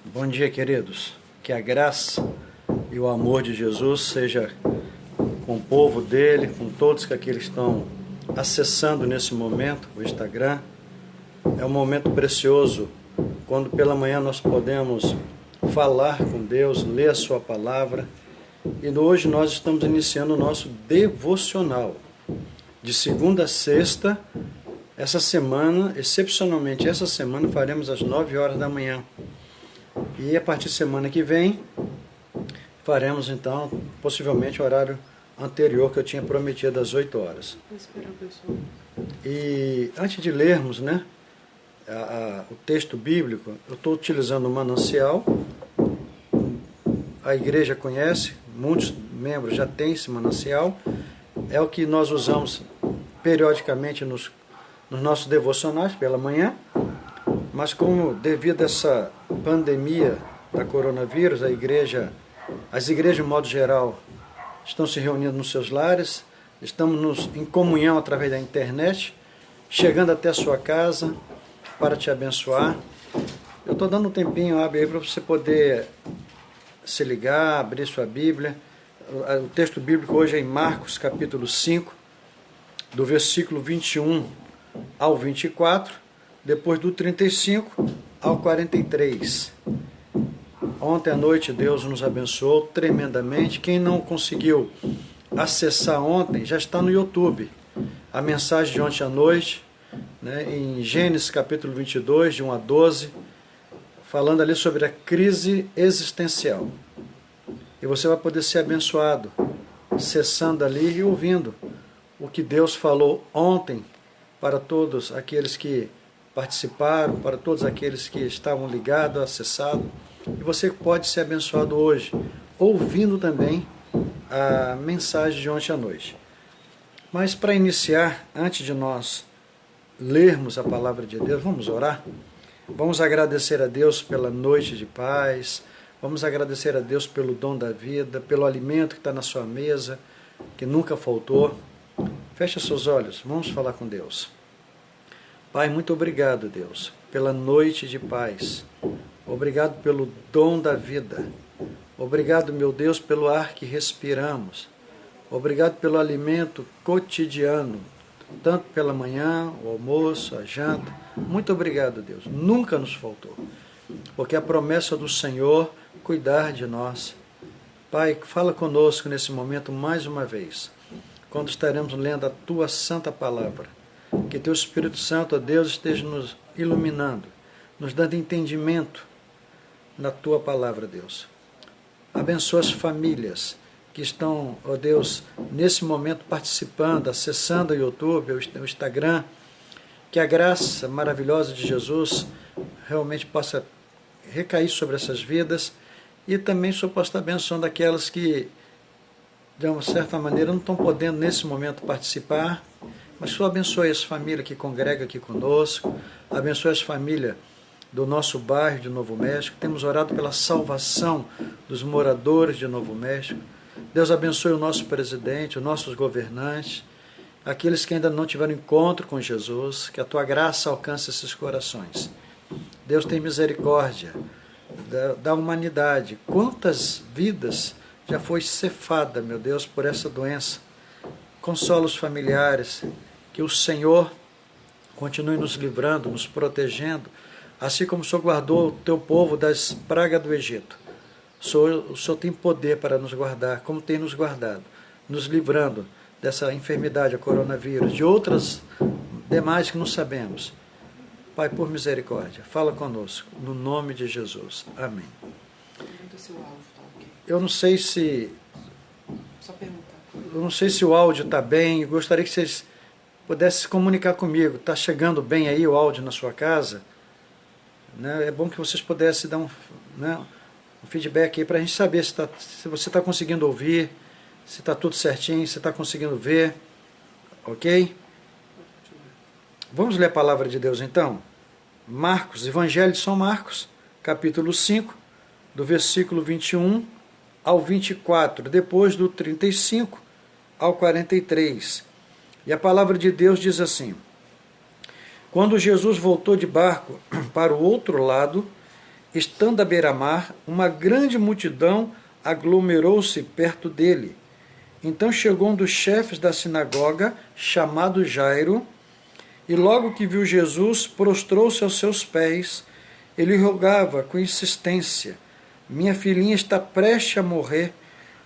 Bom dia, queridos. Que a graça e o amor de Jesus seja com o povo dele, com todos que aqui estão acessando nesse momento o Instagram. É um momento precioso quando pela manhã nós podemos falar com Deus, ler a sua palavra. E hoje nós estamos iniciando o nosso devocional de segunda a sexta. Essa semana, excepcionalmente essa semana, faremos às 9 horas da manhã. E a partir de semana que vem, faremos então, possivelmente, o horário anterior que eu tinha prometido, às 8 horas. E antes de lermos, o texto bíblico, eu estou utilizando um manancial. A igreja conhece, muitos membros já têm esse manancial. É o que nós usamos periodicamente nos nossos devocionais pela manhã. Mas como devido a essa pandemia da coronavírus, as igrejas, de modo geral, estão se reunindo nos seus lares, estamos em comunhão através da internet, chegando até a sua casa para te abençoar. Eu estou dando um tempinho aí para você poder se ligar, abrir sua Bíblia. O texto bíblico hoje é em Marcos, capítulo 5, do versículo 21 ao 24, depois do 35 ao 43. Ontem à noite Deus nos abençoou tremendamente. Quem não conseguiu acessar ontem, já está no YouTube. A mensagem de ontem à noite, em Gênesis capítulo 22, de 1 a 12, falando ali sobre a crise existencial. E você vai poder ser abençoado, acessando ali e ouvindo o que Deus falou ontem para todos aqueles que participaram, para todos aqueles que estavam ligados, acessados. E você pode ser abençoado hoje, ouvindo também a mensagem de ontem à noite. Mas para iniciar, antes de nós lermos a palavra de Deus, vamos orar? Vamos agradecer a Deus pela noite de paz, vamos agradecer a Deus pelo dom da vida, pelo alimento que está na sua mesa, que nunca faltou. Feche seus olhos, vamos falar com Deus. Pai, muito obrigado, Deus, pela noite de paz. Obrigado pelo dom da vida. Obrigado, meu Deus, pelo ar que respiramos. Obrigado pelo alimento cotidiano, tanto pela manhã, o almoço, a janta. Muito obrigado, Deus. Nunca nos faltou. Porque a promessa do Senhor cuidar de nós. Pai, fala conosco nesse momento mais uma vez, quando estaremos lendo a Tua santa palavra. Que Teu Espírito Santo, ó Deus, esteja nos iluminando, nos dando entendimento na Tua palavra, Deus. Abençoa as famílias que estão, ó Deus, nesse momento participando, acessando o YouTube, o Instagram. Que a graça maravilhosa de Jesus realmente possa recair sobre essas vidas e também suposta abençoando aquelas que, de uma certa maneira, não estão podendo nesse momento participar. Mas tu abençoe as famílias que congregam aqui conosco, abençoe as famílias do nosso bairro de Novo México. Temos orado pela salvação dos moradores de Novo México. Deus abençoe o nosso presidente, os nossos governantes, aqueles que ainda não tiveram encontro com Jesus, que a tua graça alcance esses corações. Deus tem misericórdia da humanidade. Quantas vidas já foi cefada, meu Deus, por essa doença. Consola os familiares, que o Senhor continue nos livrando, nos protegendo, assim como o Senhor guardou o teu povo das pragas do Egito. O Senhor tem poder para nos guardar, como tem nos guardado, nos livrando dessa enfermidade, a coronavírus, de outras demais que não sabemos. Pai, por misericórdia, fala conosco, no nome de Jesus. Amém. Eu não sei se... Eu não sei se o áudio está bem, eu gostaria que vocês pudessem se comunicar comigo. Está chegando bem aí o áudio na sua casa? É bom que vocês pudessem dar um feedback aí para a gente saber se você está conseguindo ouvir, se está tudo certinho, se está conseguindo ver. Ok? Vamos ler a palavra de Deus então? Marcos, Evangelho de São Marcos, capítulo 5, do versículo 21 ao 24, depois do 35 ao 43. E a palavra de Deus diz assim: quando Jesus voltou de barco para o outro lado, estando à beira-mar, uma grande multidão aglomerou-se perto dele. Então chegou um dos chefes da sinagoga, chamado Jairo, e logo que viu Jesus, prostrou-se aos seus pés. Ele rogava com insistência: minha filhinha está prestes a morrer.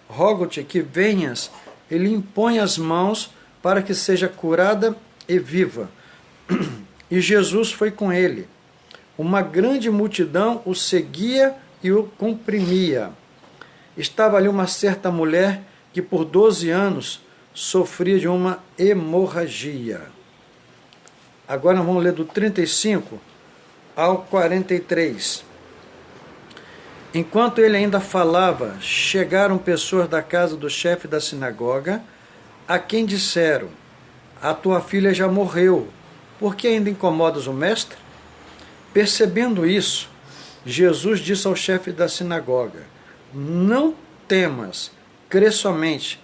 Rogo-te que venhas e lhe impõe as mãos para que seja curada e viva. E Jesus foi com ele. Uma grande multidão o seguia e o comprimia. Estava ali uma certa mulher que por 12 anos sofria de uma hemorragia. Agora vamos ler do 35 ao 43. Enquanto ele ainda falava, chegaram pessoas da casa do chefe da sinagoga, a quem disseram: a tua filha já morreu, por que ainda incomodas o mestre? Percebendo isso, Jesus disse ao chefe da sinagoga: não temas, crê somente.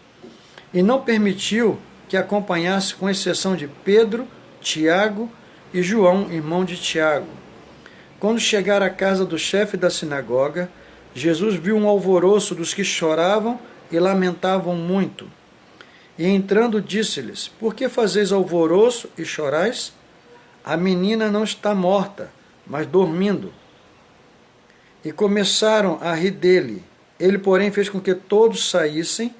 E não permitiu que acompanhasse, com exceção de Pedro, Tiago e João, irmão de Tiago. Quando chegaram à casa do chefe da sinagoga, Jesus viu um alvoroço dos que choravam e lamentavam muito. E entrando disse-lhes: por que fazeis alvoroço e chorais? A menina não está morta, mas dormindo. E começaram a rir dele. Ele, porém, fez com que todos saíssem,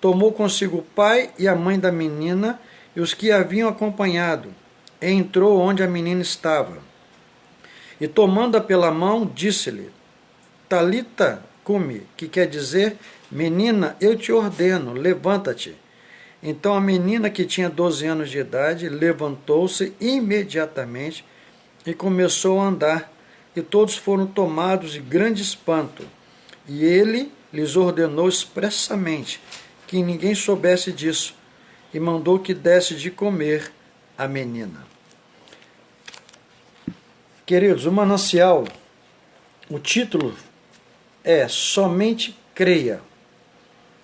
tomou consigo o pai e a mãe da menina e os que a haviam acompanhado, e entrou onde a menina estava. E tomando-a pela mão, disse-lhe: Talita cumi, que quer dizer: menina, eu te ordeno, levanta-te. Então a menina, que tinha 12 anos de idade, levantou-se imediatamente e começou a andar, e todos foram tomados de grande espanto. E ele lhes ordenou expressamente que ninguém soubesse disso, e mandou que desse de comer a menina. Queridos, o manancial, o título é Somente Creia.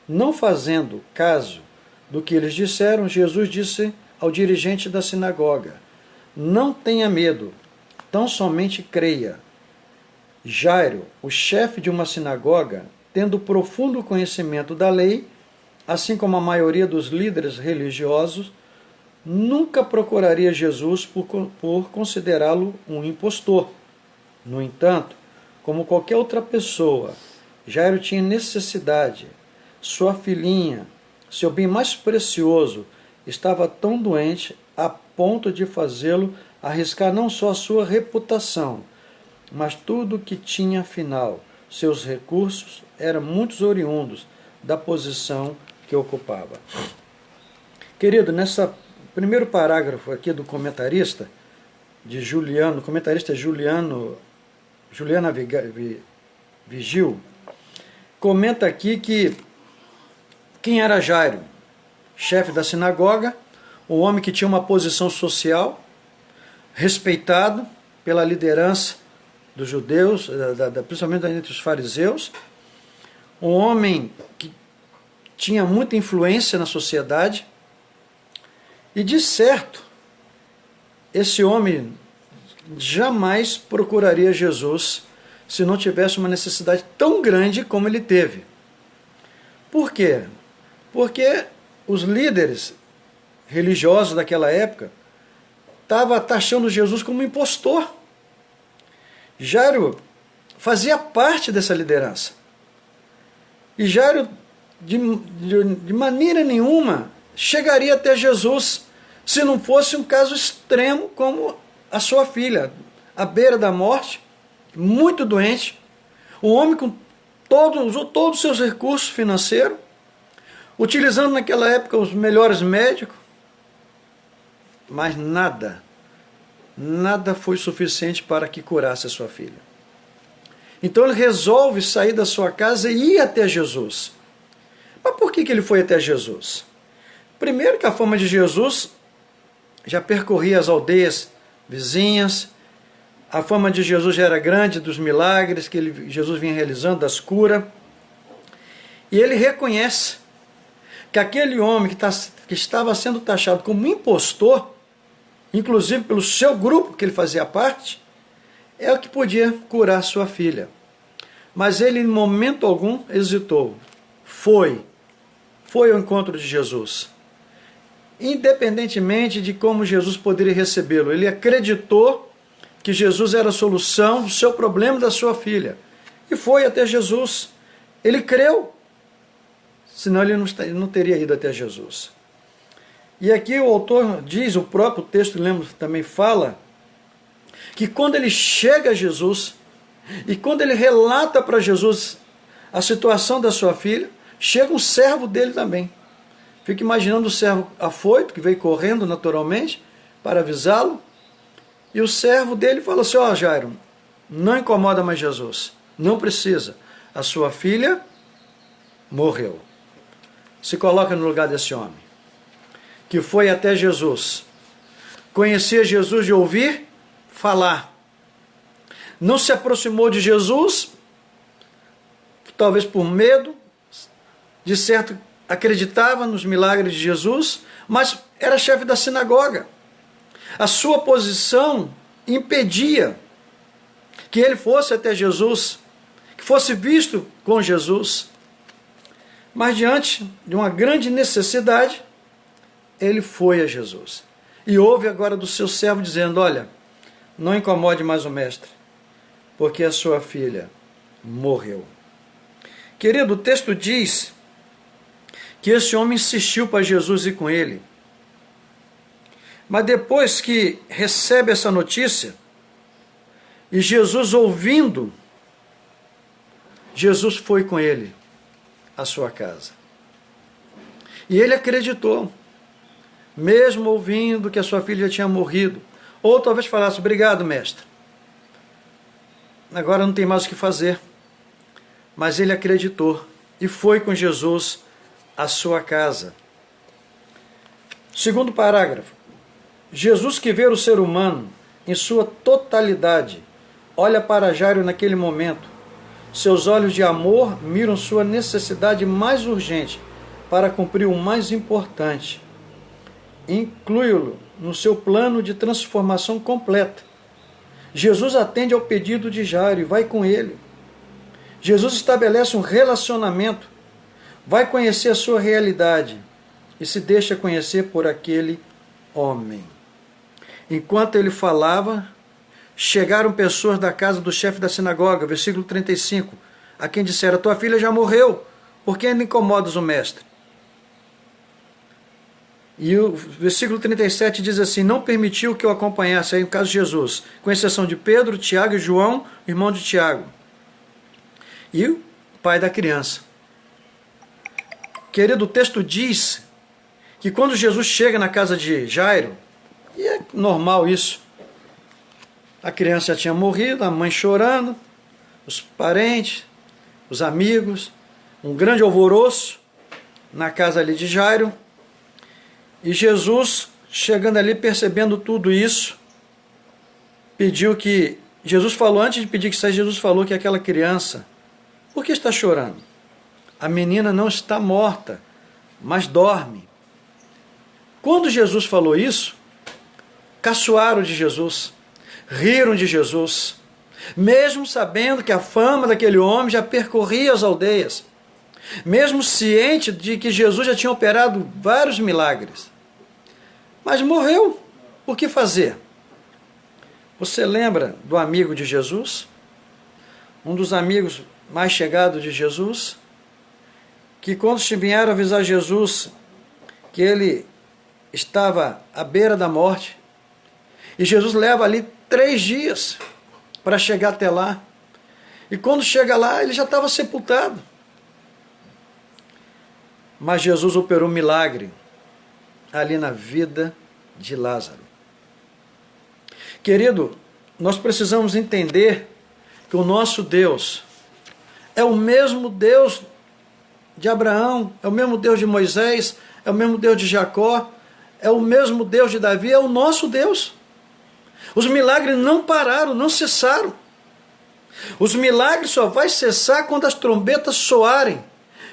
Não fazendo caso do que eles disseram, Jesus disse ao dirigente da sinagoga: não tenha medo, tão somente creia. Jairo, o chefe de uma sinagoga, tendo profundo conhecimento da lei, assim como a maioria dos líderes religiosos, nunca procuraria Jesus por considerá-lo um impostor. No entanto, como qualquer outra pessoa, Jairo tinha necessidade. Sua filhinha, seu bem mais precioso, estava tão doente a ponto de fazê-lo arriscar não só a sua reputação, mas tudo o que tinha afinal. Seus recursos eram muitos oriundos da posição que ocupava. Querido, nesse primeiro parágrafo aqui do comentarista, de Juliano, o comentarista é Juliana Vigil, comenta aqui que quem era Jairo? Chefe da sinagoga, um homem que tinha uma posição social, respeitado pela liderança dos judeus, principalmente entre os fariseus, um homem que tinha muita influência na sociedade, e de certo, esse homem jamais procuraria Jesus se não tivesse uma necessidade tão grande como ele teve. Por quê? Porque os líderes religiosos daquela época estavam taxando Jesus como impostor. Jairo fazia parte dessa liderança. E Jairo, de maneira nenhuma, chegaria até Jesus se não fosse um caso extremo como a sua filha, à beira da morte, muito doente, um homem com usou todos os seus recursos financeiros, utilizando naquela época os melhores médicos, mas nada foi suficiente para que curasse a sua filha. Então ele resolve sair da sua casa e ir até Jesus. Mas por que ele foi até Jesus? Primeiro que a fama de Jesus já percorria as aldeias vizinhas, a fama de Jesus já era grande, dos milagres que Jesus vinha realizando, das curas, e ele reconhece. que aquele homem que estava sendo taxado como impostor, inclusive pelo seu grupo que ele fazia parte, é o que podia curar sua filha. Mas ele, em momento algum, hesitou. Foi ao encontro de Jesus. Independentemente de como Jesus poderia recebê-lo, ele acreditou que Jesus era a solução do seu problema, da sua filha. E foi até Jesus. Ele creu. Senão ele não teria ido até Jesus. E aqui o autor diz, o próprio texto, lembro, também fala, que quando ele chega a Jesus, e quando ele relata para Jesus a situação da sua filha, chega um servo dele também. Fica imaginando o servo afoito, que veio correndo naturalmente, para avisá-lo, e o servo dele falou assim, ó Jairo, não incomoda mais Jesus, não precisa, a sua filha morreu. Se coloca no lugar desse homem, que foi até Jesus, conhecia Jesus de ouvir falar, não se aproximou de Jesus, talvez por medo, de certo acreditava nos milagres de Jesus, mas era chefe da sinagoga. A sua posição impedia que ele fosse até Jesus, que fosse visto com Jesus. Mas diante de uma grande necessidade, ele foi a Jesus. E ouve agora do seu servo dizendo, olha, não incomode mais o mestre, porque a sua filha morreu. Querido, o texto diz que esse homem insistiu para Jesus ir com ele. Mas depois que recebe essa notícia, e Jesus ouvindo, Jesus foi com ele à sua casa. E ele acreditou, mesmo ouvindo que a sua filha já tinha morrido. Ou talvez falasse, obrigado, mestre, agora não tem mais o que fazer. Mas ele acreditou e foi com Jesus à sua casa. Segundo parágrafo, Jesus, que vê o ser humano em sua totalidade, olha para Jairo naquele momento. Seus olhos de amor miram sua necessidade mais urgente para cumprir o mais importante. Inclui-lo no seu plano de transformação completa. Jesus atende ao pedido de Jairo e vai com ele. Jesus estabelece um relacionamento, vai conhecer a sua realidade e se deixa conhecer por aquele homem. Enquanto ele falava, chegaram pessoas da casa do chefe da sinagoga, versículo 35, a quem disseram, tua filha já morreu, por que ainda incomodas o mestre? E o versículo 37 diz assim, não permitiu que eu acompanhasse, aí no caso de Jesus, com exceção de Pedro, Tiago e João, irmão de Tiago, e o pai da criança. Querido, o texto diz que quando Jesus chega na casa de Jairo, e é normal isso, a criança já tinha morrido, a mãe chorando, os parentes, os amigos, um grande alvoroço na casa ali de Jairo, e Jesus, chegando ali, percebendo tudo isso, pediu que, Jesus falou, antes de pedir que saísse, Jesus falou que aquela criança, por que está chorando? A menina não está morta, mas dorme. Quando Jesus falou isso, caçoaram de Jesus, riram de Jesus, mesmo sabendo que a fama daquele homem já percorria as aldeias, mesmo ciente de que Jesus já tinha operado vários milagres. Mas morreu, o que fazer? Você lembra do amigo de Jesus? Um dos amigos mais chegados de Jesus? Que quando vieram avisar Jesus que ele estava à beira da morte, e Jesus leva ali 3 dias para chegar até lá, e quando chega lá, ele já estava sepultado. Mas Jesus operou um milagre ali na vida de Lázaro. Querido, nós precisamos entender que o nosso Deus é o mesmo Deus de Abraão, é o mesmo Deus de Moisés, é o mesmo Deus de Jacó, é o mesmo Deus de Davi, é o nosso Deus. Os milagres não pararam, não cessaram. Os milagres só vai cessar quando as trombetas soarem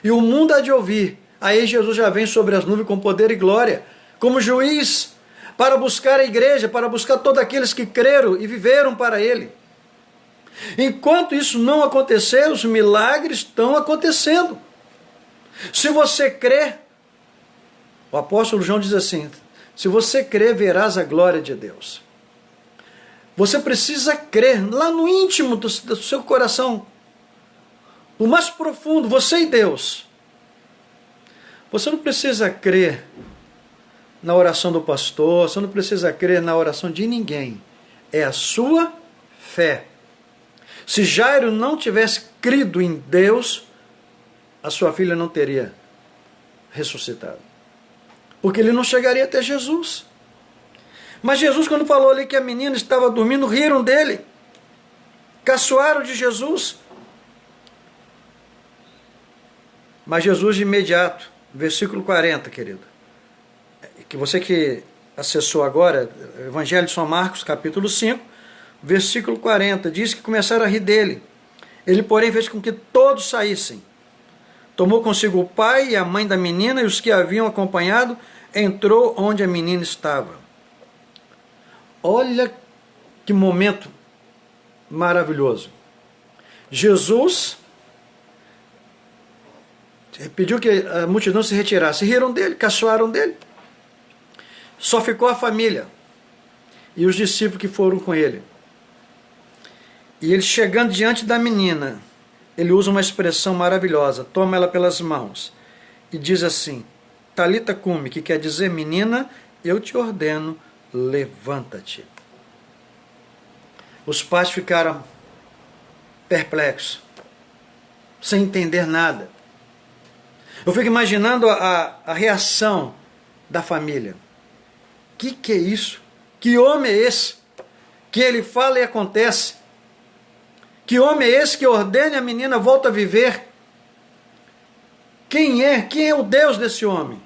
e o mundo há de ouvir Aí Jesus já vem sobre as nuvens com poder e glória, como juiz, para buscar a igreja, para buscar todos aqueles que creram e viveram para ele. Enquanto isso não acontecer, os milagres estão acontecendo. Se você crer, o apóstolo João diz assim, se você crer, verás a glória de Deus. Você precisa crer lá no íntimo do seu coração, no mais profundo, você e Deus. Você não precisa crer na oração do pastor, você não precisa crer na oração de ninguém. É a sua fé. Se Jairo não tivesse crido em Deus, a sua filha não teria ressuscitado. Porque ele não chegaria até Jesus. Mas Jesus, quando falou ali que a menina estava dormindo, riram dele. Caçoaram de Jesus. Mas Jesus de imediato, versículo 40, querido. Que você que acessou agora, Evangelho de São Marcos, capítulo 5, versículo 40, diz que começaram a rir dele. Ele, porém, fez com que todos saíssem. Tomou consigo o pai e a mãe da menina e os que a haviam acompanhado, entrou onde a menina estava. Olha que momento maravilhoso. Jesus pediu que a multidão se retirasse. Riram dele, caçoaram dele. Só ficou a família e os discípulos que foram com ele. E ele chegando diante da menina, ele usa uma expressão maravilhosa, toma ela pelas mãos e diz assim, Talita cumi, que quer dizer, menina, eu te ordeno, levanta-te. Os pais ficaram perplexos, sem entender nada. Eu fico imaginando a reação da família. Que é isso? Que homem é esse? Que ele fala e acontece? Que homem é esse que ordena e a menina volta a viver? Quem é? Quem é o Deus desse homem?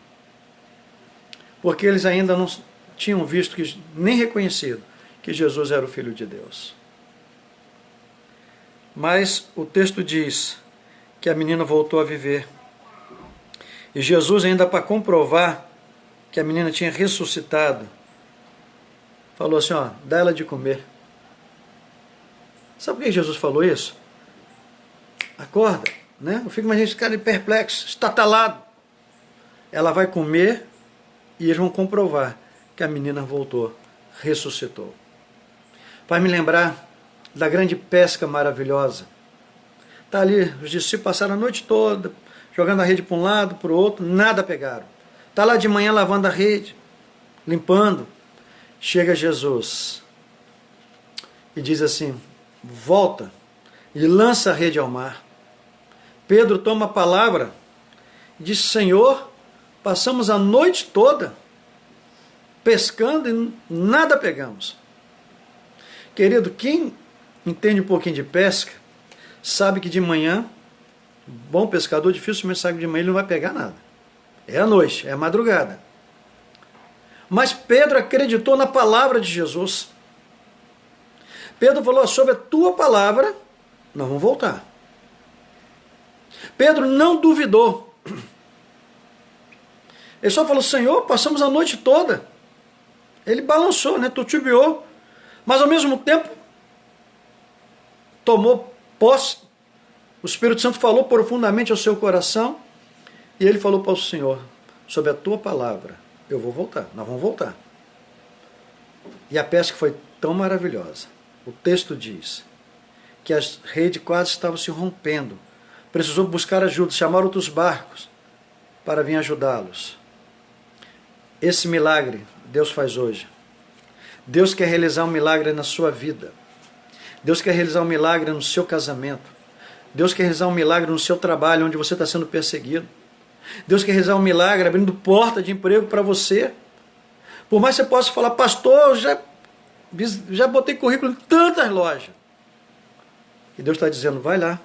Porque eles ainda não tinham visto, nem reconhecido, que Jesus era o Filho de Deus. Mas o texto diz que a menina voltou a viver. E Jesus, ainda para comprovar que a menina tinha ressuscitado, falou assim, ó, dá ela de comer. Sabe por que Jesus falou isso? Acorda, né? Eu fico imaginando esse cara perplexo, estatalado. Ela vai comer e eles vão comprovar que a menina voltou, ressuscitou. Vai me lembrar da grande pesca maravilhosa. Está ali, os discípulos passaram a noite toda, jogando a rede para um lado, para o outro, nada pegaram. Está lá de manhã lavando a rede, limpando. Chega Jesus e diz assim, volta e lança a rede ao mar. Pedro toma a palavra e diz, Senhor, passamos a noite toda pescando e nada pegamos. Querido, quem entende um pouquinho de pesca, sabe que de manhã, bom pescador dificilmente sabe que de manhã ele não vai pegar nada. É a noite, é a madrugada. Mas Pedro acreditou na palavra de Jesus. Pedro falou, sobre a tua palavra, nós vamos voltar. Pedro não duvidou. Ele só falou, Senhor, passamos a noite toda. Ele balançou, né, titubeou, mas ao mesmo tempo tomou posse. O Espírito Santo falou profundamente ao seu coração e ele falou para o Senhor, sobre a tua palavra, eu vou voltar, nós vamos voltar. E a pesca foi tão maravilhosa. O texto diz que as redes quase estavam se rompendo. Precisou buscar ajuda, chamar outros barcos para vir ajudá-los. Esse milagre Deus faz hoje. Deus quer realizar um milagre na sua vida. Deus quer realizar um milagre no seu casamento. Deus quer realizar um milagre no seu trabalho, onde você está sendo perseguido. Deus quer realizar um milagre abrindo porta de emprego para você. Por mais que você possa falar, pastor, já botei currículo em tantas lojas. E Deus está dizendo, vai lá,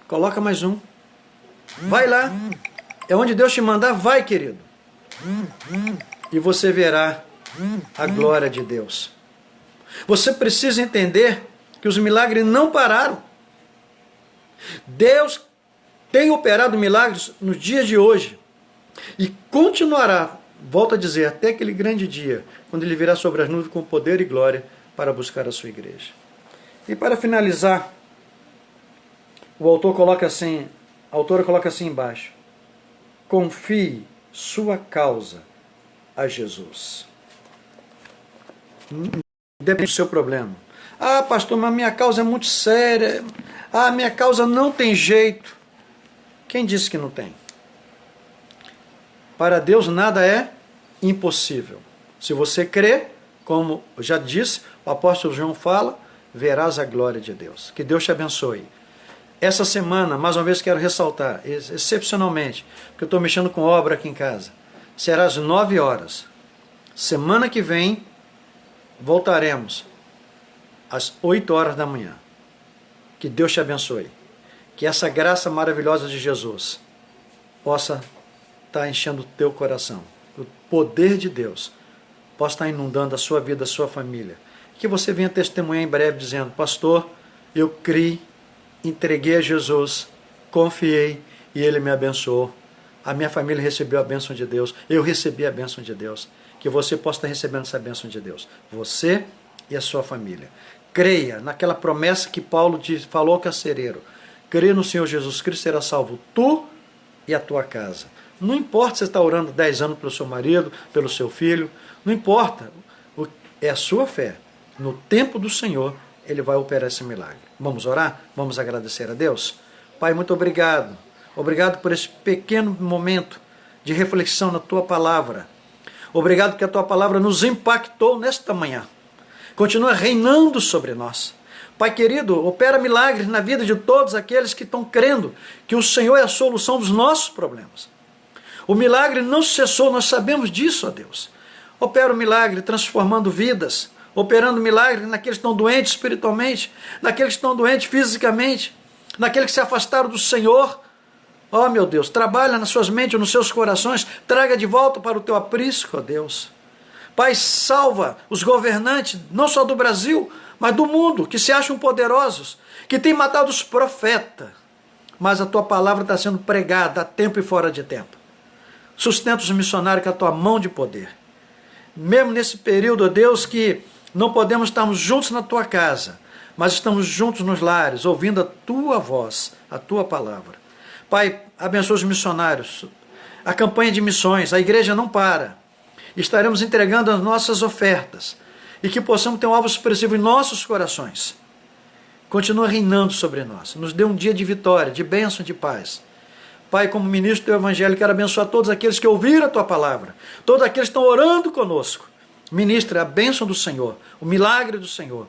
coloca mais um. Vai lá. É onde Deus te mandar, vai, querido. E você verá a glória de Deus. Você precisa entender que os milagres não pararam. Deus tem operado milagres nos dias de hoje. E continuará, volto a dizer, até aquele grande dia, quando ele virá sobre as nuvens com poder e glória para buscar a sua igreja. E para finalizar, a autora coloca assim embaixo: confie sua causa a Jesus. Depende do seu problema. Ah, pastor, mas minha causa é muito séria. Ah, minha causa não tem jeito. Quem disse que não tem? Para Deus nada é impossível. Se você crê, como eu já disse, o apóstolo João fala, verás a glória de Deus. Que Deus te abençoe. Essa semana, mais uma vez quero ressaltar, excepcionalmente, porque eu estou mexendo com obra aqui em casa, será às 9 horas. Semana que vem, voltaremos às 8 horas da manhã. Que Deus te abençoe. Que essa graça maravilhosa de Jesus possa estar enchendo o teu coração. O poder de Deus possa estar inundando a sua vida, a sua família. Que você venha testemunhar em breve dizendo: pastor, eu criei, entreguei a Jesus, confiei e Ele me abençoou. A minha família recebeu a bênção de Deus, eu recebi a bênção de Deus. Que você possa estar recebendo essa bênção de Deus, você e a sua família. Creia naquela promessa que Paulo falou ao carcereiro: creia no Senhor Jesus Cristo, será salvo tu e a tua casa. Não importa se você está orando 10 anos pelo seu marido, pelo seu filho, não importa, é a sua fé. No tempo do Senhor, Ele vai operar esse milagre. Vamos orar? Vamos agradecer a Deus? Pai, muito obrigado. Obrigado por esse pequeno momento de reflexão na Tua Palavra. Obrigado que a Tua Palavra nos impactou nesta manhã. Continua reinando sobre nós. Pai querido, opera milagres na vida de todos aqueles que estão crendo que o Senhor é a solução dos nossos problemas. O milagre não cessou, nós sabemos disso, ó Deus. Opera o milagre transformando vidas, operando milagre naqueles que estão doentes espiritualmente, naqueles que estão doentes fisicamente, naqueles que se afastaram do Senhor. Ó meu Deus, trabalha nas suas mentes, nos seus corações, traga de volta para o teu aprisco, ó Deus. Pai, salva os governantes, não só do Brasil, mas do mundo, que se acham poderosos, que têm matado os profetas. Mas a tua palavra está sendo pregada a tempo e fora de tempo. Sustenta os missionários com a tua mão de poder. Mesmo nesse período, ó Deus, que não podemos estarmos juntos na tua casa, mas estamos juntos nos lares, ouvindo a tua voz, a tua palavra. Pai, abençoa os missionários, a campanha de missões, a igreja não para. Estaremos entregando as nossas ofertas e que possamos ter um alvo expressivo em nossos corações. Continua reinando sobre nós. Nos dê um dia de vitória, de bênção, de paz. Pai, como ministro do Evangelho, quero abençoar todos aqueles que ouviram a Tua palavra, todos aqueles que estão orando conosco. Ministra a bênção do Senhor, o milagre do Senhor.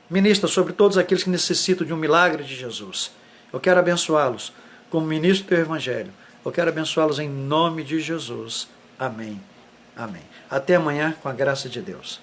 Ministra sobre todos aqueles que necessitam de um milagre de Jesus. Eu quero abençoá-los como ministro do Teu Evangelho. Eu quero abençoá-los em nome de Jesus. Amém. Amém. Até amanhã, com a graça de Deus.